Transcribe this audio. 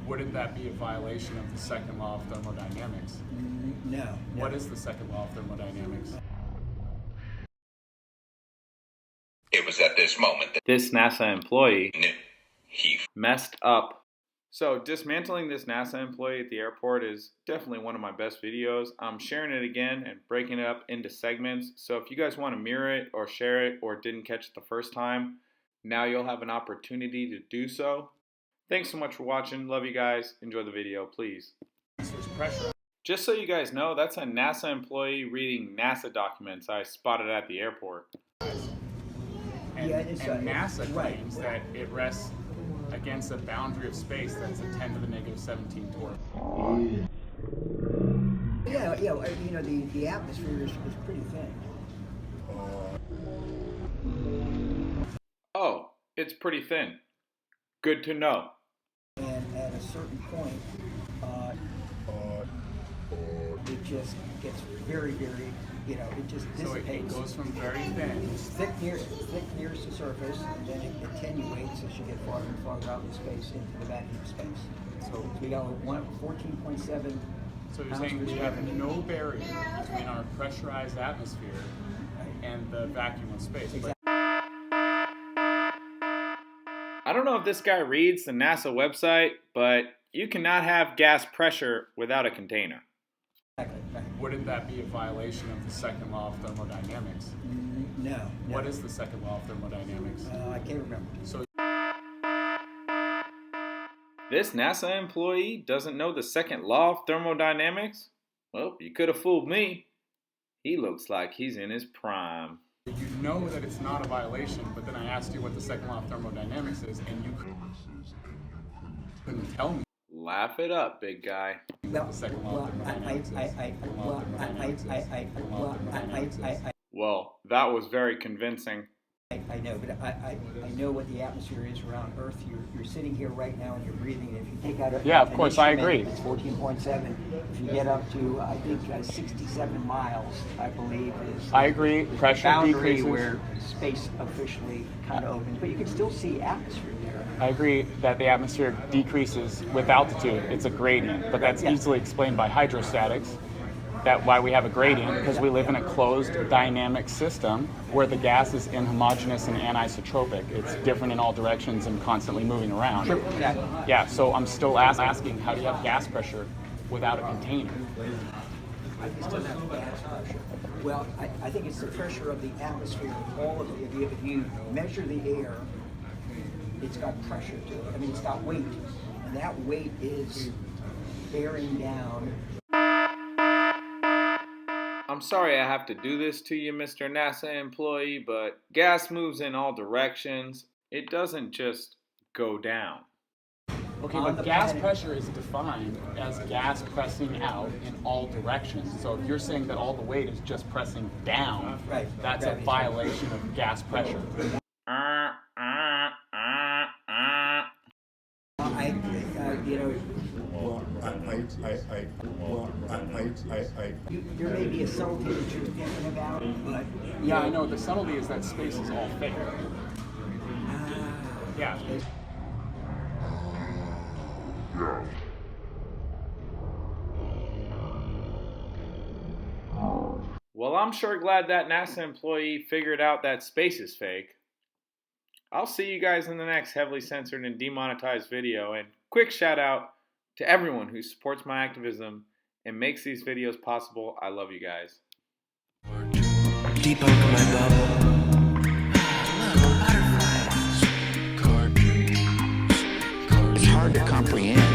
Wouldn't that be a violation of the second law of thermodynamics? No. What is the second law of thermodynamics? It was at this moment that This NASA employee knew he messed up. So dismantling this NASA employee at the airport is definitely one of my best videos. I'm sharing it again and breaking it up into segments. So if you guys want to mirror it or share it or didn't catch it the first time, now you'll have an opportunity to do so. Thanks so much for watching. Love you guys. Enjoy the video, please. There's pressure. Just so you guys know, that's a NASA employee reading NASA documents I spotted at the airport. And, Yeah, and NASA right. claims that it rests against a boundary of space that's a 10 to the negative 17 torque. Yeah, you know, the atmosphere is pretty thin. Oh, it's pretty thin. Good to know. And at a certain point, it just gets very, very, you know, it just So it dissipates. goes from very thin. It's thick nearest the surface, and then it attenuates as you get farther and farther out in space into the vacuum space. So we got 14.7. So you're saying we have no barrier between our pressurized atmosphere and the vacuum of space. But I don't know if this guy reads the NASA website, but you cannot have gas pressure without a container. Exactly. Right. wouldn't that be a violation of the second law of thermodynamics? No. What is the second law of thermodynamics? I can't remember. So This NASA employee doesn't know the second law of thermodynamics? Well, you could have fooled me. He looks like he's in his prime. you know that it's not a violation, but then I asked you what the second law of thermodynamics is, and you couldn't tell me. Laugh it up, big guy. Well, The second law of thermodynamics Well, that was very convincing. I know, but I know what the atmosphere is around Earth. You're sitting here right now and you're breathing. If you take out Of course, I agree. It's 14.7. If you get up to, I think, 67 miles, I believe, is I agree. the Pressure boundary decreases. where space officially kind of opens. But you can still see atmosphere there. I agree that the atmosphere decreases with altitude. It's a gradient, but that's easily explained by hydrostatics. That's why we have a gradient, because we live in a closed dynamic system where the gas is inhomogeneous and anisotropic. It's different in all directions and constantly moving around. Exactly. Yeah, so I'm still asking, how do you have gas pressure without a container? You still have gas pressure. Well, I think it's the pressure of the atmosphere. All of it. If you measure the air, it's got pressure to it. I mean, it's got weight, and that weight is bearing down. I'm sorry I have to do this to you, Mr. NASA employee, but gas moves in all directions. It doesn't just go down. Okay, On but the gas planet. pressure is defined as gas pressing out in all directions. So if you're saying that all the weight is just pressing down, Right. that's a Gravity. violation of gas pressure. You know, there may be a subtlety that you're thinking about, but Yeah, I know. The subtlety is that space is all fake. Yeah. Well, I'm sure glad that NASA employee figured out that space is fake. I'll see you guys in the next heavily censored and demonetized video, and quick shout out to everyone who supports my activism and makes these videos possible. I love you guys. Deep under my bubble. Look, butterflies. It's hard to comprehend.